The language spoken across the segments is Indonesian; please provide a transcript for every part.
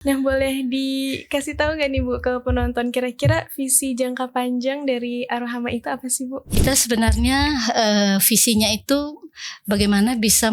Nah, boleh dikasih tahu nggak nih Bu ke penonton kira-kira visi jangka panjang dari Arohama itu apa sih Bu? Kita sebenarnya visinya itu bagaimana bisa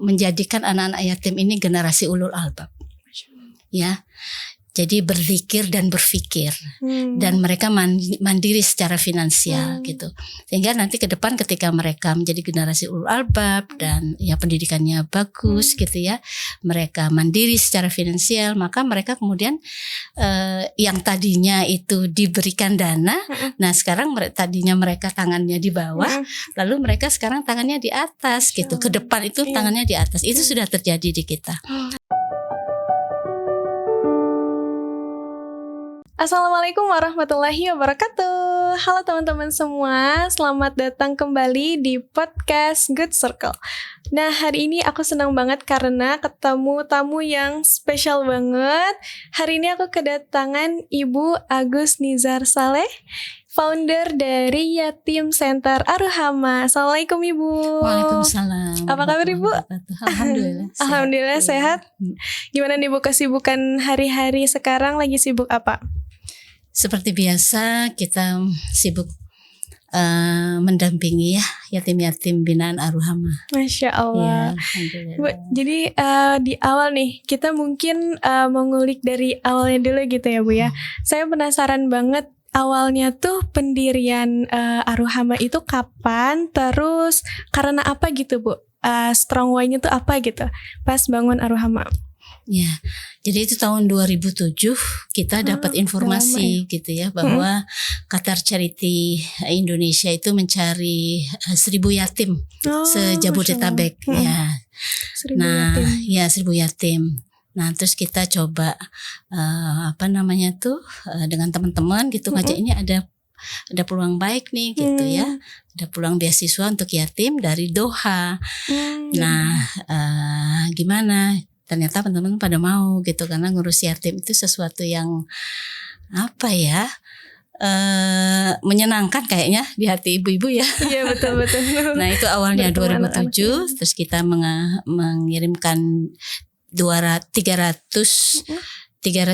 menjadikan anak-anak yatim ini generasi ulul albab. Ya. Jadi berzikir dan berpikir dan mereka mandiri secara finansial gitu. Sehingga nanti ke depan ketika mereka menjadi generasi ulul albab dan ya pendidikannya bagus gitu ya, mereka mandiri secara finansial, maka mereka kemudian yang tadinya itu diberikan dana, nah sekarang tadinya mereka tangannya di bawah, lalu mereka sekarang tangannya di atas gitu. Ke depan itu tangannya di atas. Itu sudah terjadi di kita. Assalamualaikum warahmatullahi wabarakatuh. Halo teman-teman semua, selamat datang kembali di podcast Good Circle. Nah, hari ini aku senang banget karena ketemu tamu yang spesial banget. Hari ini aku kedatangan Ibu Agus Nizar Saleh, founder dari Yatim Center Arohama. Assalamualaikum Ibu. Waalaikumsalam. Apa kabar Ibu? Alhamdulillah. Alhamdulillah sehat. Gimana nih Bu kesibukan hari-hari sekarang, lagi sibuk apa? Seperti biasa kita sibuk mendampingi ya yatim-yatim binaan Arohama. Masya Allah. Ya, Bu, jadi di awal nih kita mungkin mengulik dari awalnya dulu gitu ya Bu ya. Saya penasaran banget awalnya tuh pendirian Arohama itu kapan, terus karena apa gitu Bu? Strong why-nya tuh apa gitu pas bangun Arohama? Ya, jadi itu tahun 2007 kita dapat informasi gitu ya bahwa Qatar Charity Indonesia itu mencari 1.000 yatim se-Jabodetabek ya. 1.000 yatim. Ya 1.000 yatim. Nah terus kita coba dengan teman-teman gitu ngajak ini ada peluang baik nih gitu ya. Ada peluang beasiswa untuk yatim dari Doha. Nah gimana? Ternyata teman-teman pada mau gitu karena ngurus yatim itu sesuatu yang menyenangkan kayaknya di hati ibu-ibu ya. Iya betul. Nah itu awalnya 2007 terus kita mengirimkan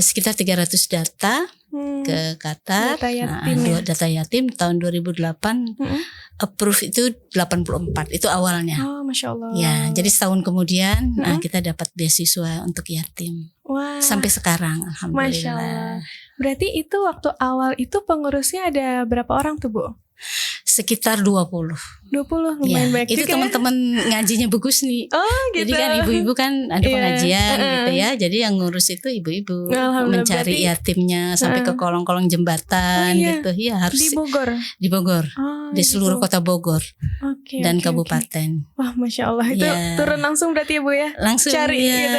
sekitar 300 data ke Qatar. Data yatim tahun 2008 approve itu 84 itu awalnya. Oh Masya Allah. Ya jadi setahun kemudian kita dapat beasiswa untuk yatim. Wah. Sampai sekarang alhamdulillah. Masya Allah. Berarti itu waktu awal itu pengurusnya ada berapa orang tuh Bu? Sekitar 20 lumayan banyak itu juga. Teman-teman ngajinya bagus nih. Oh gitu. Jadi kan ibu-ibu kan ada pengajian gitu ya. Jadi yang ngurus itu ibu-ibu mencari yatimnya sampai ke kolong-kolong jembatan gitu. Ya harus di Bogor. Di seluruh kota Bogor dan kabupaten. Wah Masya Allah itu turun langsung berarti ya Bu ya. Langsung cari gitu.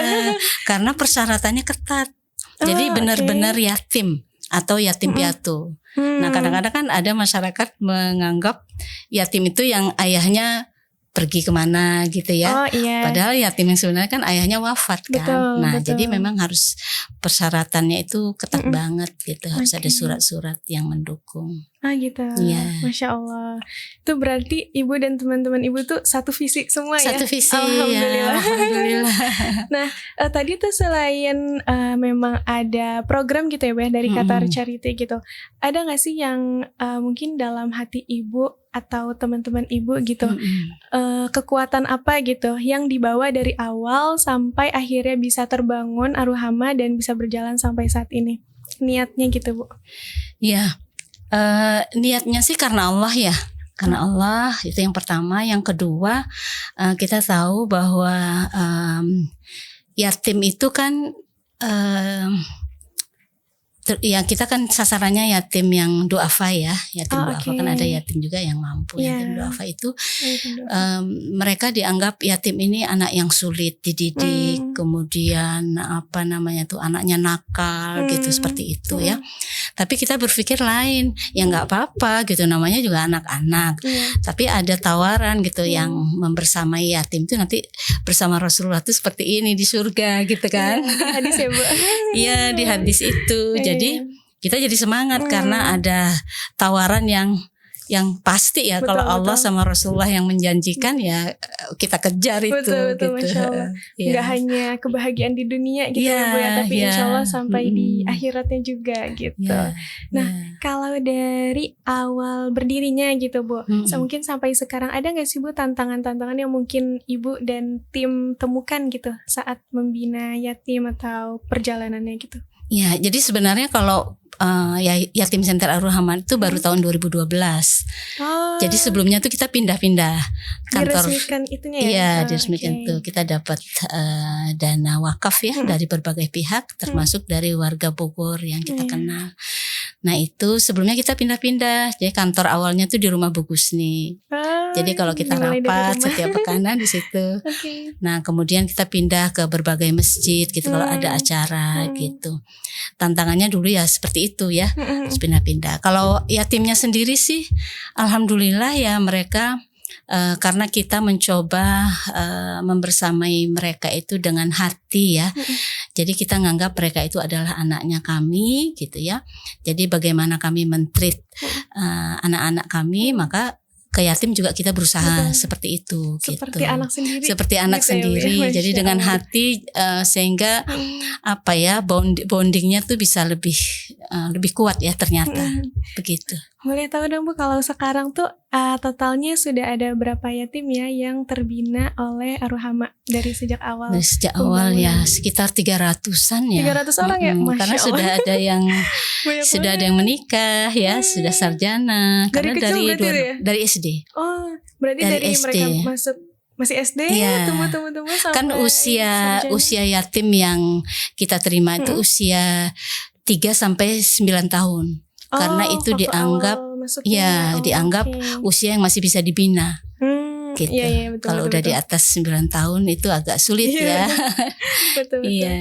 Karena persyaratannya ketat. Jadi benar-benar yatim atau yatim piatu. Nah kadang-kadang kan ada masyarakat menganggap yatim itu yang ayahnya pergi kemana gitu ya. Padahal yatim yang sebenarnya kan ayahnya wafat kan. Betul. Jadi memang harus persyaratannya itu ketat banget gitu. Harus ada surat-surat yang mendukung. Gitu. Masya Allah. Itu berarti ibu dan teman-teman ibu tuh satu visi semua ya. Satu visi. Alhamdulillah. Alhamdulillah. Nah tadi tuh selain memang ada program gitu ya Bu dari Qatar Charity gitu. Ada gak sih yang mungkin dalam hati ibu atau teman-teman ibu gitu kekuatan apa gitu yang dibawa dari awal sampai akhirnya bisa terbangun Arohama dan bisa berjalan sampai saat ini? Niatnya gitu Bu. Ya. Niatnya sih karena Allah ya. Karena Allah itu yang pertama. Yang kedua kita tahu bahwa yatim itu kan kita kan sasarannya yatim yang duafa ya. Yatim duafa kan ada yatim juga yang mampu. Yatim duafa itu mereka dianggap yatim ini anak yang sulit dididik, kemudian anaknya nakal gitu seperti itu ya. Tapi kita berpikir lain, ya nggak apa-apa gitu, namanya juga anak-anak. Tapi ada tawaran gitu yang membersamai yatim itu nanti bersama Rasulullah itu seperti ini di surga gitu kan. Hadis ya Bu. Iya di hadis itu. Jadi kita jadi semangat karena ada tawaran yang yang pasti ya, Betul, kalau Allah betul. sama Rasulullah yang menjanjikan ya kita kejar itu. Betul, gitu. Masya Allah. Ya. Nggak hanya kebahagiaan di dunia gitu Ya, ya Bu ya, tapi ya. insya Allah sampai di akhiratnya juga gitu. Ya, Nah, ya. kalau dari awal berdirinya gitu Bu, mungkin sampai sekarang ada nggak sih Bu tantangan-tantangan yang mungkin Ibu dan tim temukan gitu saat membina yatim atau perjalanannya gitu? Ya, jadi sebenarnya kalau Yatim Center Ar-Rahman itu baru tahun 2012. Oh, Jadi sebelumnya tuh kita pindah-pindah kantor. diresmikan itunya ya? Iya, Oh, diresmikan oke. tuh. Kita dapat dana wakaf ya dari berbagai pihak, termasuk dari warga Bogor yang kita kenal. Nah itu sebelumnya kita pindah-pindah. Jadi kantor awalnya tuh di rumah Bu Gusni. Jadi kalau kita mulai dari rapat rumah. setiap pekanan di situ. Oke. Nah kemudian kita pindah ke berbagai masjid gitu kalau ada acara gitu. Tantangannya dulu ya seperti itu ya, harus pindah-pindah. Kalau yatimnya sendiri sih, alhamdulillah ya mereka karena kita mencoba membersamai mereka itu dengan hati ya. Jadi kita nganggap mereka itu adalah anaknya kami gitu ya. Jadi bagaimana kami men-treat anak-anak kami, maka ke yatim juga kita berusaha seperti itu. Seperti gitu. anak sendiri. Seperti anak gitu sendiri. Ya, Jadi Masya dengan Allah. hati sehingga apa ya bondingnya tuh bisa lebih kuat ya ternyata begitu. Boleh tahu dong Bu, kalau sekarang tuh totalnya sudah ada berapa yatim ya yang terbina oleh Ar-Rahma dari sejak awal? Dari sejak awal ya pembangunan? sekitar 300-an ya. 300 orang ya? Masya Karena Allah. sudah ada yang Banyak sudah ada banget. yang menikah ya, sudah sarjana. Dari Karena kecil berarti ya? dari SD. Oh, berarti Dari dari SD. mereka masih SD Iya. tumbuh sampai Kan usia yatim yang kita terima itu usia 3 sampai 9 tahun. Karena itu waktu dianggap awal masuknya. dianggap oke. usia yang masih bisa dibina. Iya, Gitu. iya, betul, Kalau betul, udah di betul. atas 9 tahun itu agak sulit Iya. ya. Betul. Iya.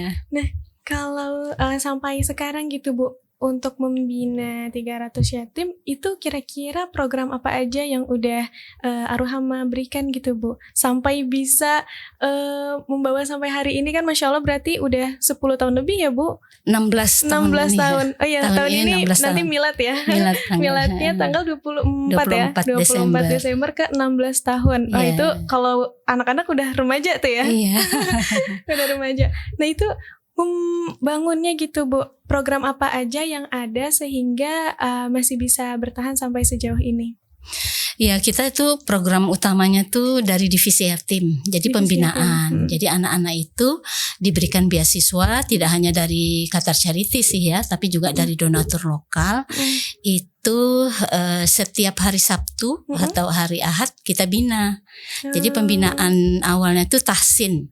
Kalau sampai sekarang gitu Bu, untuk membina 300 yatim itu kira-kira program apa aja yang udah Ar-Rahma berikan gitu Bu, sampai bisa membawa sampai hari ini kan Masya Allah berarti udah 10 tahun lebih ya Bu? 16 tahun 16 ini tahun. ya. Oh iya, Tahun tahun ini ini 16 nanti tahun. milad ya. Miladnya tanggal 24 ya. 24 Desember ke 16 tahun. Oh Iya. itu kalau anak-anak udah remaja tuh ya. Iya. Udah remaja. Nah itu membangunnya gitu Bu, program apa aja yang ada sehingga masih bisa bertahan sampai sejauh ini? Ya kita itu program utamanya tuh dari divisi yatim. Jadi Divisi pembinaan. yatim. Jadi anak-anak itu diberikan beasiswa tidak hanya dari Qatar Charity sih ya, tapi juga dari donatur lokal. Itu setiap hari Sabtu atau hari Ahad kita bina. Jadi pembinaan awalnya itu tahsin.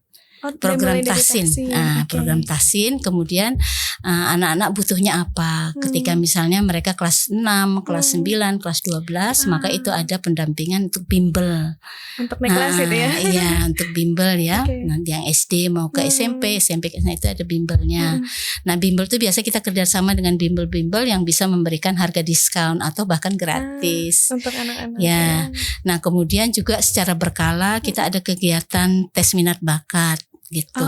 Program Mulai dari tahsin. Oke. Program tahsin, kemudian anak-anak butuhnya apa. Ketika misalnya mereka kelas 6, kelas 9, kelas 12, maka itu ada pendampingan untuk bimbel. Untuk naik kelas itu ya. Iya, untuk bimbel ya. Oke. Nanti yang SD mau ke SMP nah itu ada bimbelnya. Nah bimbel itu biasa kita kerjasama dengan bimbel-bimbel yang bisa memberikan harga diskon atau bahkan gratis. Untuk anak-anak. Ya. Nah kemudian juga secara berkala kita ada kegiatan tes minat bakat gitu.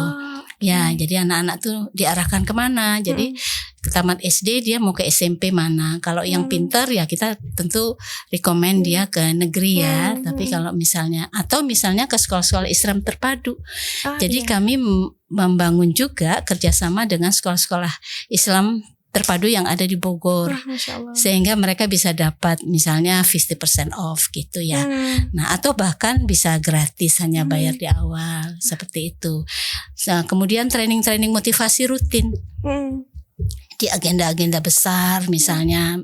Ya, jadi anak-anak tuh diarahkan kemana. Jadi ke tamat SD dia mau ke SMP mana. Kalau yang pintar ya kita tentu rekomend dia ke negeri ya. Tapi kalau misalnya ke sekolah-sekolah Islam terpadu. Jadi kami membangun juga kerjasama dengan sekolah-sekolah Islam terpadu yang ada di Bogor. Masya Allah. Sehingga mereka bisa dapat misalnya 50% off gitu ya. Nah, atau bahkan bisa gratis hanya bayar di awal seperti itu. Nah, kemudian training-training motivasi rutin. Di agenda-agenda besar misalnya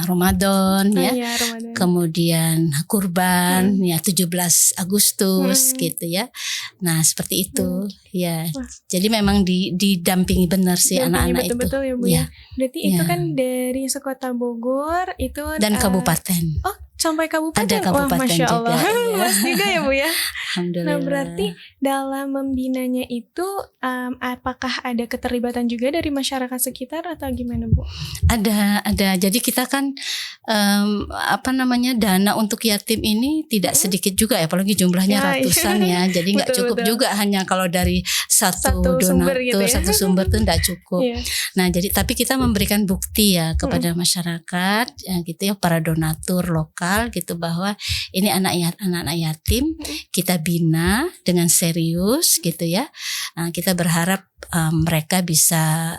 Ramadan ya. Iya, Ramadan. Kemudian kurban ya 17 Agustus gitu ya. Nah, seperti itu ya. Jadi memang didampingi benar sih anak-anak itu. Betul-betul ya Bu ya. Berarti itu kan dari sekota Bogor itu dan kabupaten. Oh, sampai kabupaten. Ada kabupaten Masya juga, Allah. ya. Luas juga ya Bu ya. Alhamdulillah. Nah berarti dalam membinanya itu apakah ada keterlibatan juga dari masyarakat sekitar atau gimana Bu? Ada. Jadi kita kan dana untuk yatim ini tidak sedikit juga ya, apalagi jumlahnya ratusan ya. Jadi nggak cukup juga hanya kalau dari satu donatur, sumber gitu ya. satu sumber tuh nggak cukup. Iya. Nah jadi tapi kita memberikan bukti ya kepada masyarakat ya, gitu ya, para donatur lokal hal gitu, bahwa ini anak-anak yatim kita bina dengan serius gitu ya. Kita berharap mereka bisa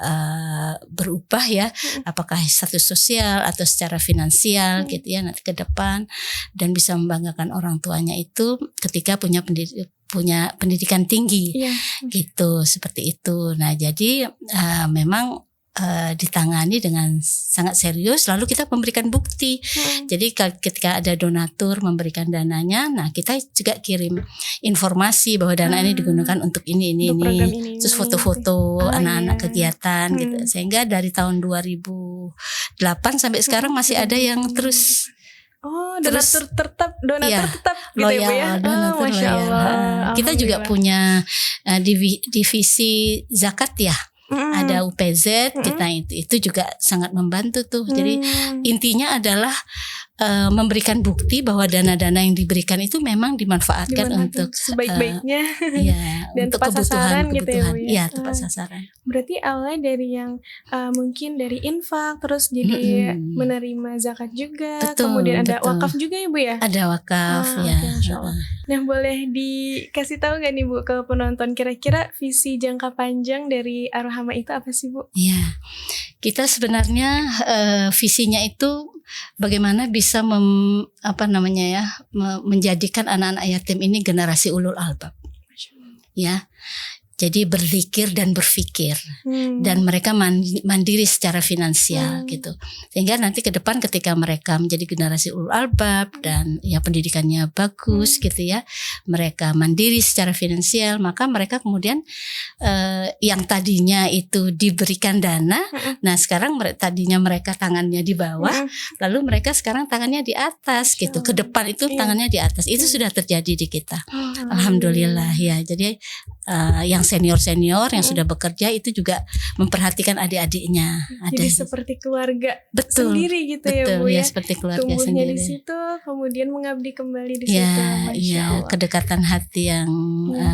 berubah ya, apakah status sosial atau secara finansial gitu ya nanti ke depan, dan bisa membanggakan orang tuanya itu ketika punya pendidikan tinggi gitu, seperti itu. Nah jadi memang ditangani dengan sangat serius, lalu kita memberikan bukti. Jadi ketika ada donatur memberikan dananya, nah kita juga kirim informasi bahwa dana ini digunakan untuk ini. Terus foto-foto anak-anak kegiatan gitu. Sehingga dari tahun 2008 sampai sekarang masih ada yang terus donatur tetap gitu loyal, ya Bu ya. Masya Allah. Kita juga punya divisi zakat ya. Ada UPZ, kita itu juga sangat membantu tuh. Jadi intinya adalah memberikan bukti bahwa dana-dana yang diberikan itu memang dimanfaatkan untuk sebaik-baiknya dan untuk kebutuhan gitu ya, Bu, ya tepat sasaran. Berarti awalnya dari yang mungkin dari infak, terus jadi menerima zakat juga, kemudian ada wakaf juga ya Bu ya? Ada wakaf ya. Nah boleh dikasih tahu gak nih Bu ke penonton, kira-kira visi jangka panjang dari Ar-Rahmah itu apa sih Bu? Iya, kita sebenarnya visinya itu bagaimana bisa menjadikan anak-anak yatim ini generasi ulul albab. Ya. Jadi berzikir dan berfikir, dan mereka mandiri secara finansial gitu. Sehingga nanti ke depan ketika mereka menjadi generasi ulul albab dan ya pendidikannya bagus gitu ya, mereka mandiri secara finansial, maka mereka kemudian yang tadinya itu diberikan dana, nah sekarang tadinya mereka tangannya di bawah, lalu mereka sekarang tangannya di atas gitu. Ke depan itu tangannya di atas. Itu sudah terjadi di kita. Alhamdulillah ya. Jadi yang senior yang sudah bekerja itu juga memperhatikan adik-adiknya. Jadi seperti keluarga sendiri gitu ya Bu ya. Seperti keluarga tumbuhnya sendiri. Di situ, kemudian mengabdi kembali di situ. Iya, kedekatan hati yang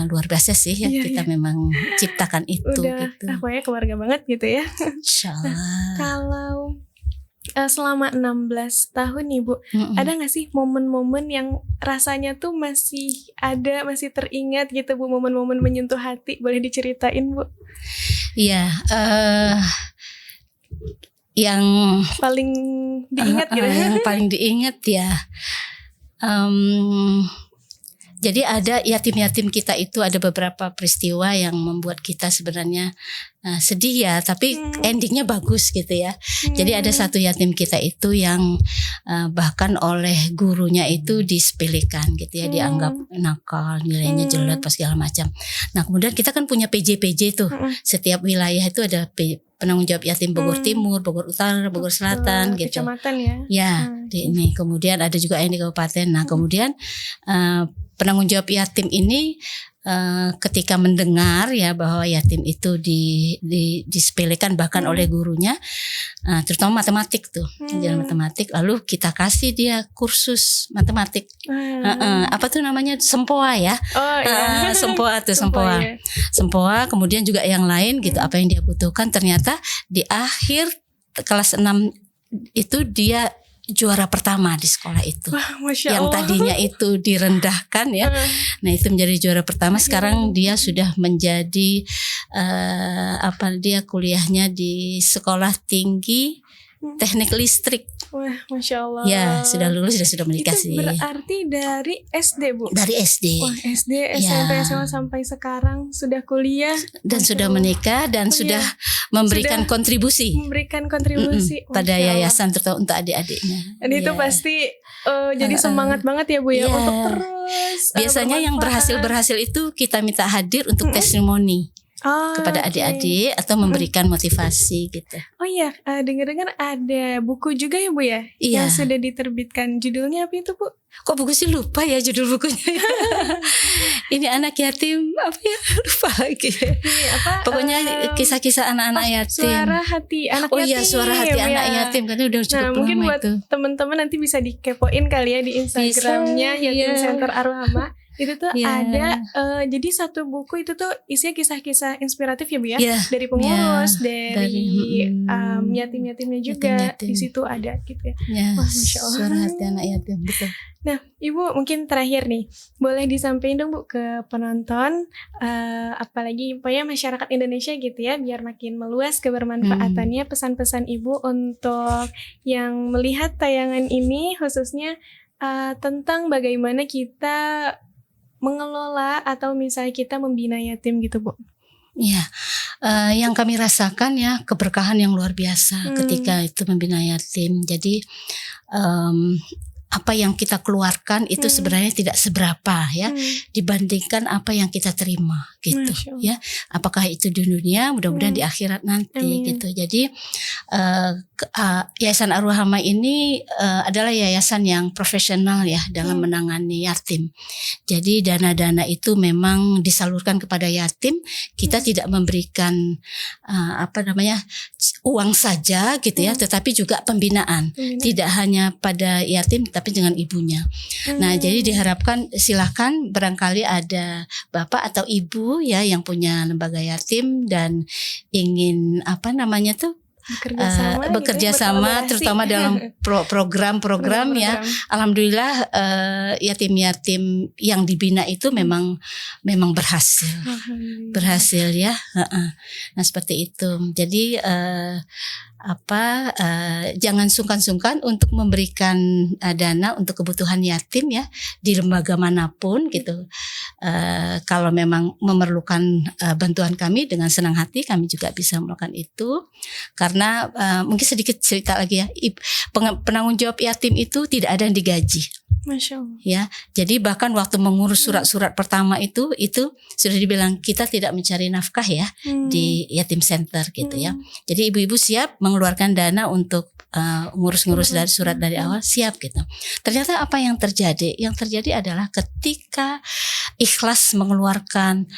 luar biasa sih ya. Kita memang ciptakan itu. Udah, gitu. Pokoknya keluarga banget gitu ya. Insyaallah. Kalau selama 16 tahun nih Bu, ada gak sih momen-momen yang rasanya tuh masih teringat gitu Bu, momen-momen menyentuh hati, boleh diceritain Bu? Iya, yang paling diingat gitu. Yang paling diingat ya, jadi ada yatim-yatim kita itu ada beberapa peristiwa yang membuat kita sebenarnya sedih ya, tapi endingnya bagus gitu ya. Jadi ada satu yatim kita itu yang bahkan oleh gurunya itu disepelekan gitu ya, dianggap nakal, nilainya jelek, pas segala macam. Nah kemudian kita kan punya PJ tuh, setiap wilayah itu ada penanggung jawab yatim Bogor Timur, Bogor Utara, Bogor Selatan gitu. Kecamatan ya. Ya, di ini. Kemudian ada juga yang di kabupaten. Nah kemudian penanggung jawab yatim ini ketika mendengar ya bahwa yatim itu disepelekan bahkan oleh gurunya, terutama matematik tuh, pelajaran matematik, lalu kita kasih dia kursus matematik. Apa tuh namanya, sempoa ya? Sempoa tuh, sempoa. Kemudian juga yang lain gitu, apa yang dia butuhkan. Ternyata di akhir kelas 6 itu dia juara pertama di sekolah itu. Wah, Masya yang Allah. tadinya itu direndahkan ya. Nah itu menjadi juara pertama. Sekarang dia sudah menjadi dia kuliahnya di sekolah tinggi teknik listrik. Wah, Masya Allah. Ya sudah lulus, sudah menikah sih. Itu berarti dari SD Bu? Dari SD. Wah, SD, SMP, SMA sampai sekarang sudah kuliah dan sudah menikah dan sudah memberikan kontribusi. Memberikan kontribusi pada yayasan terutama untuk adik-adiknya. Dan itu pasti jadi semangat banget ya Bu ya untuk terus. Biasanya yang berhasil itu kita minta hadir untuk testimoni. Kepada adik-adik atau memberikan motivasi gitu. Oh iya, dengar-dengar ada buku juga ya Bu ya? Iya. Yang sudah diterbitkan. Judulnya apa itu Bu? Kok buku sih lupa ya judul bukunya. Ini anak yatim apa ya, lupa lagi. Pokoknya kisah-kisah anak-anak yatim. Suara hati anak yatim. Oh iya, suara hati anak yatim, karena udah cukup lama mungkin buat itu. teman-teman nanti bisa dikepoin kali ya di Instagramnya Yatim Center Ar-Rahmah. Itu tuh Ya. ada jadi satu buku itu tuh isinya kisah-kisah inspiratif ya Bu ya. Ya, Dari pengurus, dari, dari yatim-yatimnya juga yatim-yatim. di situ ada gitu ya. Ya, Wah, Masya Allah. Suara Hati Anak Yatim, betul. Nah, Ibu mungkin terakhir nih, boleh disampaikan dong Bu ke penonton, apalagi pokoknya masyarakat Indonesia gitu ya, biar makin meluas kebermanfaatannya, pesan-pesan Ibu untuk yang melihat tayangan ini, khususnya tentang bagaimana kita mengelola atau misalnya kita membina yatim gitu Bu. Ya, yang kami rasakan ya keberkahan yang luar biasa ketika itu membina yatim. Jadi apa yang kita keluarkan itu sebenarnya tidak seberapa ya dibandingkan apa yang kita terima gitu ya. Apakah itu di dunia, mudah-mudahan di akhirat nanti gitu. Jadi Yayasan Ar-Rahmah ini adalah yayasan yang profesional ya dalam menangani yatim. Jadi dana-dana itu memang disalurkan kepada yatim. Kita tidak memberikan uang saja gitu ya, tetapi juga pembinaan. Tidak hanya pada yatim tapi dengan ibunya. Nah, jadi diharapkan silakan barangkali ada bapak atau ibu ya yang punya lembaga yatim dan ingin bekerja sama terutama dalam program-program ya. Alhamdulillah yatim-yatim yang dibina itu memang berhasil ya. Nah, seperti itu. Jadi jangan sungkan-sungkan untuk memberikan dana untuk kebutuhan yatim ya di lembaga manapun gitu. Kalau memang memerlukan bantuan kami, dengan senang hati kami juga bisa melakukan itu. Karena mungkin sedikit cerita lagi ya, penanggung jawab yatim itu tidak ada yang digaji. Masya Allah. Ya, jadi bahkan waktu mengurus surat-surat pertama itu sudah dibilang kita tidak mencari nafkah ya di yatim center gitu ya. Jadi ibu-ibu siap mengeluarkan dana untuk ngurus-ngurus dari surat dari awal, siap gitu. Ternyata apa yang terjadi? Yang terjadi adalah ketika ikhlas mengeluarkan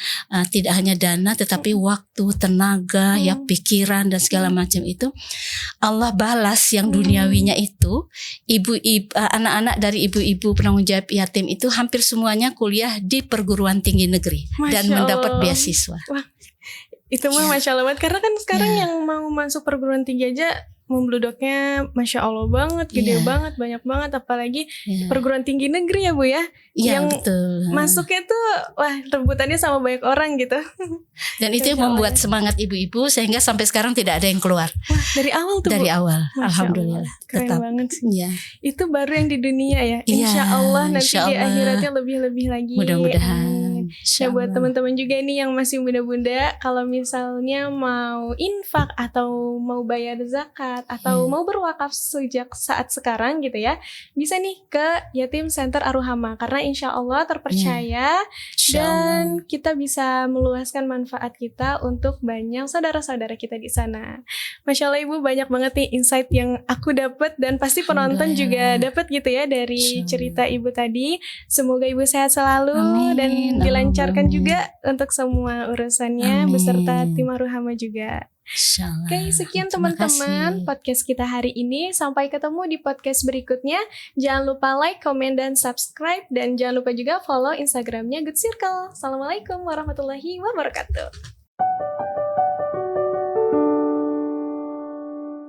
tidak hanya dana tetapi waktu, tenaga, ya pikiran dan segala macam itu, Allah balas yang duniawinya itu. Anak-anak dari ibu-ibu penanggung jawab yatim itu hampir semuanya kuliah di perguruan tinggi negeri dan mendapat beasiswa. Wah, itu mah Masya Allah banget. Karena kan sekarang yang mau masuk perguruan tinggi aja membludaknya Masya Allah banget, gede banget, banyak banget. Apalagi perguruan tinggi negeri ya Bu ya. Iya, yang betul. Masuknya tuh rebutannya sama banyak orang gitu. Dan itu yang membuat semangat ibu-ibu sehingga sampai sekarang tidak ada yang keluar. Wah, dari awal tuh dari Bu. awal, Masya alhamdulillah. Allah. Keren tetap banget sih. Ya. Itu baru yang di dunia ya. Insya Allah nanti di akhiratnya lebih-lebih lagi. Mudah-mudahan. Ya buat teman-teman juga nih yang masih bunda-bunda, kalau misalnya mau infak atau mau bayar zakat atau mau berwakaf sejak saat sekarang gitu ya, bisa nih ke Yatim Center Ar-Rahmah karena insya Allah terpercaya dan kita bisa meluaskan manfaat kita untuk banyak saudara-saudara kita di sana. Masya Allah Ibu, banyak banget nih insight yang aku dapat dan pasti penonton juga dapat gitu ya dari cerita Ibu tadi. Semoga Ibu sehat selalu dan dilancarkan juga untuk semua urusannya beserta tim Ar-Rahmah juga. Oke, sekian teman-teman podcast kita hari ini. Sampai ketemu di podcast berikutnya. Jangan lupa like, komen, dan subscribe. Dan jangan lupa juga follow Instagramnya Good Circle. Assalamualaikum warahmatullahi wabarakatuh.